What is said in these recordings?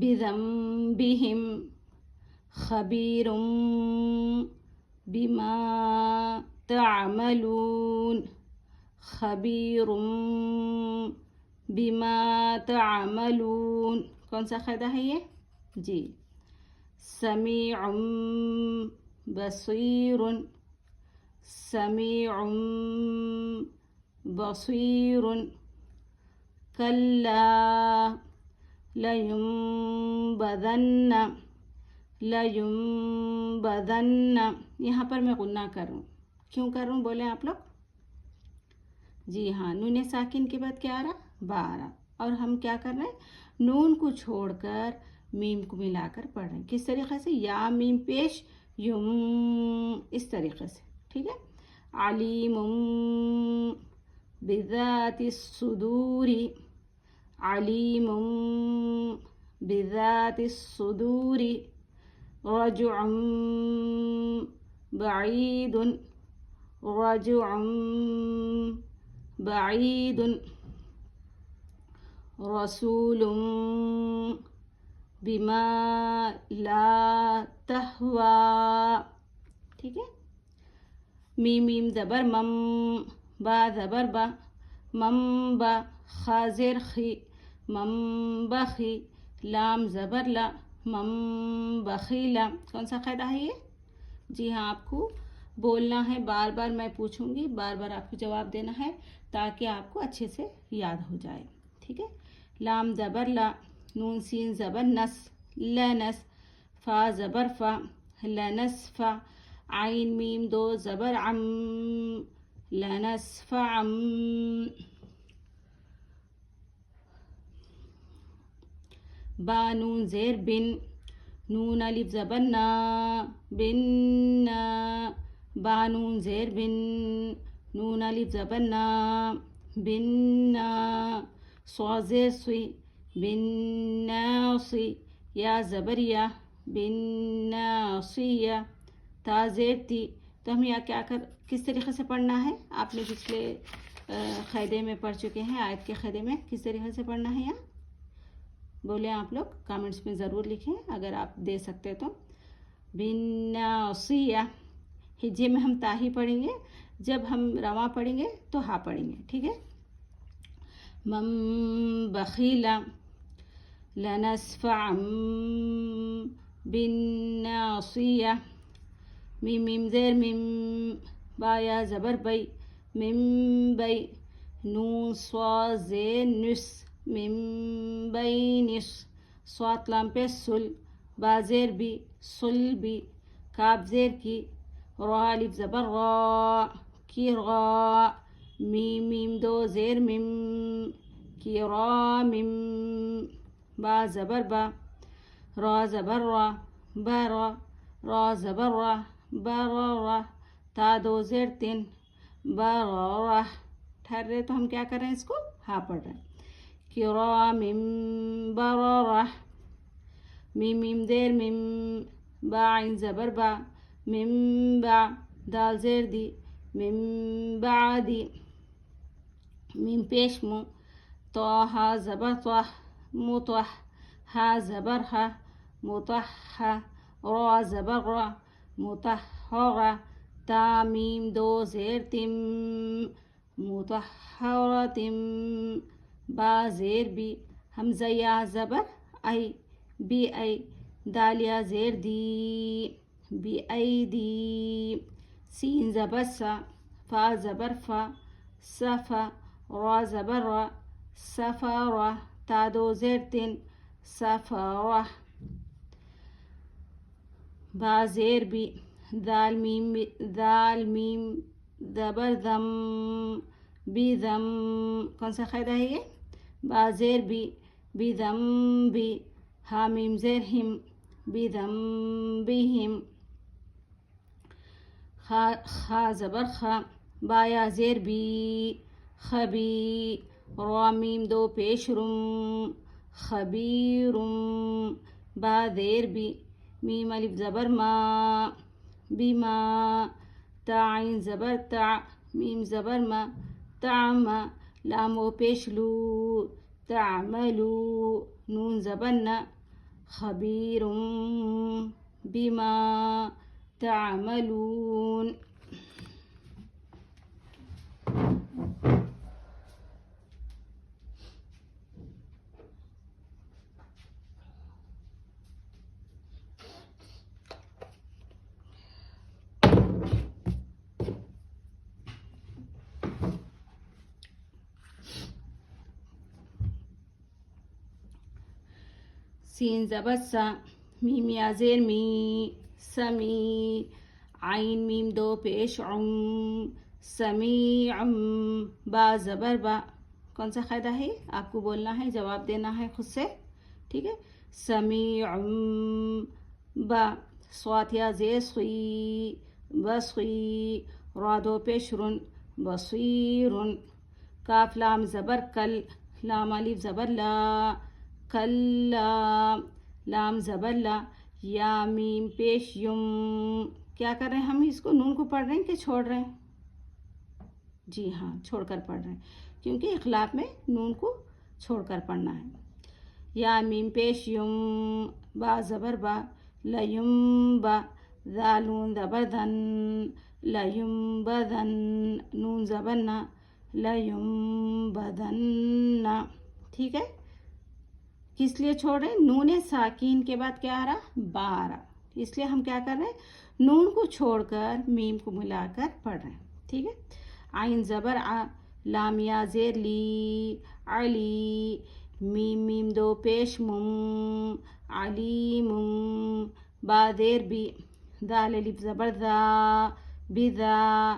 بذنبهم خبير بما تعملون خبير بما تعملون. کون سا قاعدہ ہے یہ؟ جی. سمیع بصیر سمیع بصیر. کلا لینبذن لینبذن. یہاں پر میں غنہ کروں. کیوں کروں بولیں آپ لوگ؟ جی ہاں، نون ساکن کے بعد کیا آ رہا؟ با آ رہا. اور ہم کیا کر رہے ہیں؟ نون کو چھوڑ کر میم کو ملا کر پڑھ رہے ہیں. کس طریقے سے؟ یا میم پیش یم، اس طریقے سے. ٹھیک ہے. علیم بذات الصدور علیم بذات الصدور. رجع بعید رجع بعید. رسول بما لا تہوی. ٹھیک ہے. میم زبر مم، با زبر با، مم با، خا زیر خی، مم بخی، لام زبر لا، مم بخیلا. کون سا قاعدہ ہے یہ؟ جی ہاں، آپ کو بولنا ہے. بار بار میں پوچھوں گی، بار بار آپ کو جواب دینا ہے تاکہ آپ کو اچھے سے یاد ہو جائے. ٹھیک ہے. لام زبر لا، نون سین زبر نس، لنس، فا زبر فا، لنصف. عین میم دو زبر عم، لنصف عم. با نون زیر بن، نون الف زبر نا، بن نا. با نون زیر بن، نون الف زبر نا، بن نا. صاد زیر سوی، بن ناصی. یا زبر یا، بن ناصیہ. تا زیر تی. تو ہم یہاں کیا کس طریقے سے پڑھنا ہے؟ آپ نے پچھلے قاعدے میں پڑھ چکے ہیں. آیت کے قاعدے میں کس طریقے سے پڑھنا ہے یہاں بولیں آپ لوگ؟ کامنٹس میں ضرور لکھیں اگر آپ دے سکتے تو. بن ناصیہ. ہجے میں ہم تا ہی پڑھیں گے، جب ہم رواں پڑھیں گے تو ہا پڑھیں گے. ٹھیک ہے. من بخیلا، لنصف عم بالناصیہ. میم میم زیر میم، با یا زبر بئی، میم بئی. نون صاد زیر نس، میم بئی نس. صاد لام پہ سل، با زیر بی، سل بی. کاف زیر کی، را الف زبر را، کی را. میم میم دو زیر میم، کی را میم. با زبر با، را زبر را، با را. را زبر را، با را را. تا دو زیر تین، با را را. ٹھہر رہے تو ہم کیا کر رہے ہیں؟ اس کو ہا پڑھ رہے ہیں. کرام بررہ. میم میم دیر میم، با عین زبر با، میم با. دال زیر دی، میم بعدی. میم پیش مو، طا ہا زبر طہ، مطہ. ہا زبر ہا، مطہ. را زبر را، مطہرہ. تا میم دو زیر تم، مطہرتم. با زیر بی، حمزہ یا زبر ای، بی ای. دال یا زیر دی، بی ای دی. سین زبر سا، فا زبر فا، صفا. را زبر را، صفارہ. تا دو زیر تین، صفارہ. با زیر بی، دال میم زبر ضم، بی ضم. کون سا قاعدہ ہے یہ؟ با زیر بی، بی ضم بی. ہا میم زیر ہم، بی ضم بی ہم. خا زبر خا، با یا زیر بی، خبی. را میم دو پیش رم، خبیرم. با زیر بی، میم الف زبر ما، بما. تا عین زبر تا، میم زبر ما، تعما. لام و پیش لو، تعملو. نون زبر نا، خبير بما تعملون. سین زبر سا، میم یا زیر می، سمی، عین میم دو پیش عم، سمیع، با زبر با. کون سا قاعدہ ہے؟ آپ کو بولنا ہے، جواب دینا ہے خود سے، ٹھیک ہے. سمیع با. صاد یا زیر صی، بصی، را دو پیش رن، بصیر. کاف لام زبر کل، لام الف زبر لا، کلا، لام زبر لا. یا میم پیش یم. کیا کر رہے ہیں ہم؟ اس کو نون کو پڑھ رہے ہیں کہ چھوڑ رہے ہیں؟ جی ہاں، چھوڑ کر پڑھ رہے ہیں، کیونکہ اخلاق میں نون کو چھوڑ کر پڑھنا ہے. یا میم پیش یم، با زبر با، لیم با. ذالون زبر دن، لیم بدن. نون زبر نا، لیم بدن. ٹھیک ہے. کس لیے چھوڑ رہے ہیں؟ نون ساکین کے بعد کیا آ رہا؟ با آ رہا. اس لیے ہم کیا کر رہے ہیں؟ نون کو چھوڑ کر میم کو ملا کر پڑھ رہے ہیں. ٹھیک ہے. عین زبر آ، لام یا زیر لی، علی، میم میم دو پیش مم، علیم. با دیر بی، دال الف زبر دا، بدا.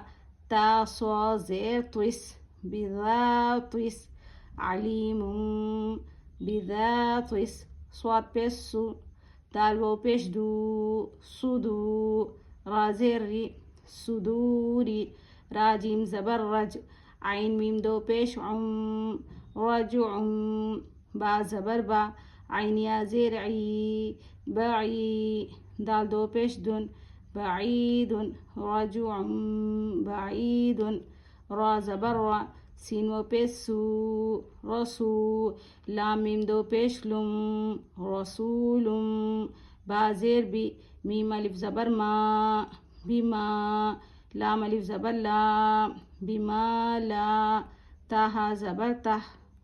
تا صا زیر طس، بدا طس. علیم بذات. صاد پیش سو، دال و پیش دو، سدو. را زیر ری، صدوری. را جیم زبر رج، عین میم دو پیش عم، رجعم. با زبر با، عین یا زیر عی، بعی. دال دو پیش دن، بعید. رجعم بعید. را زبر را، سین و پیش سو، رسو. لام میم دو پیش لم، رسولم. با زیر بی، میم الف زبر ما، بما. لام الف زبر لا، بما لا. تاہا زبر تہ،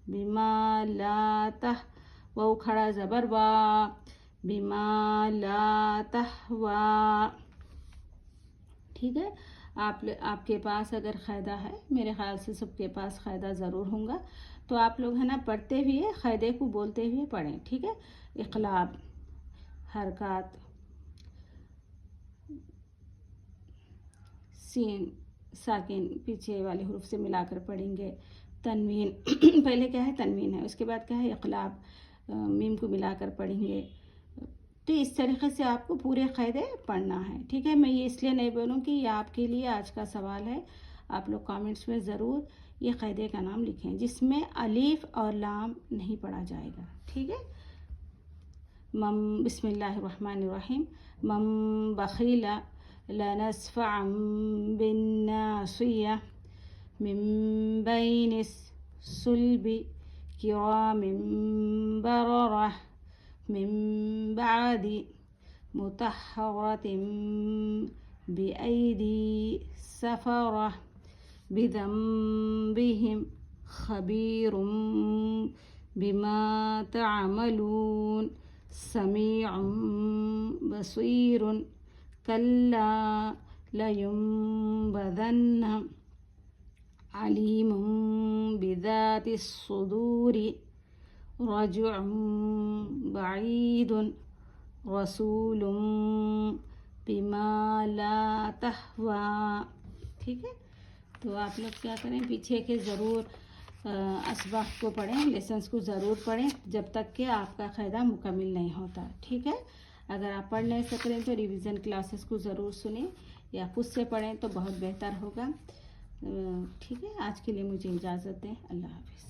بما لا تہ. واو کھڑا زبر وا، بما لا تہوا. ٹھیک ہے. آپ کے پاس اگر قاعدہ ہے، میرے خیال سے سب کے پاس قاعدہ ضرور ہوں گا، تو آپ لوگ ہے نا پڑھتے ہوئے قاعدے کو بولتے ہوئے پڑھیں. ٹھیک ہے. اقلاب، حرکات، سین ساکن پیچھے والے حروف سے ملا کر پڑھیں گے. تنوین پہلے کیا ہے؟ تنوین ہے. اس کے بعد کیا ہے؟ اقلاب، میم کو ملا کر پڑھیں گے. تو اس طریقے سے آپ کو پورے قاعدے پڑھنا ہے. ٹھیک ہے. میں یہ اس لیے نہیں بولوں کہ یہ آپ کے لیے آج کا سوال ہے. آپ لوگ کامنٹس میں ضرور یہ قاعدے کا نام لکھیں جس میں الف اور لام نہیں پڑھا جائے گا. ٹھیک ہے. بسم اللہ الرحمن الرحیم. من بخیل لنسفعا بالناصیہ، من بین الصلب کرام بررہ، من بعد مطہرۃ بأیدی سفرہ، بذنبہم خبیر بما تعملون، سمیع بصیر. کلا لینبذن، علیم بذات الصدور، رجع بعید، رسول بما لا تہویٰ. ٹھیک ہے. تو آپ لوگ کیا کریں؟ پیچھے کے ضرور اسباق کو پڑھیں، لیسنس کو ضرور پڑھیں جب تک کہ آپ کا قاعدہ مکمل نہیں ہوتا. ٹھیک ہے. اگر آپ پڑھ نہیں سک رہے تو ریویژن کلاسز کو ضرور سنیں یا خود سے پڑھیں تو بہت بہتر ہوگا. ٹھیک ہے. آج کے لیے مجھے اجازت دیں. اللہ حافظ.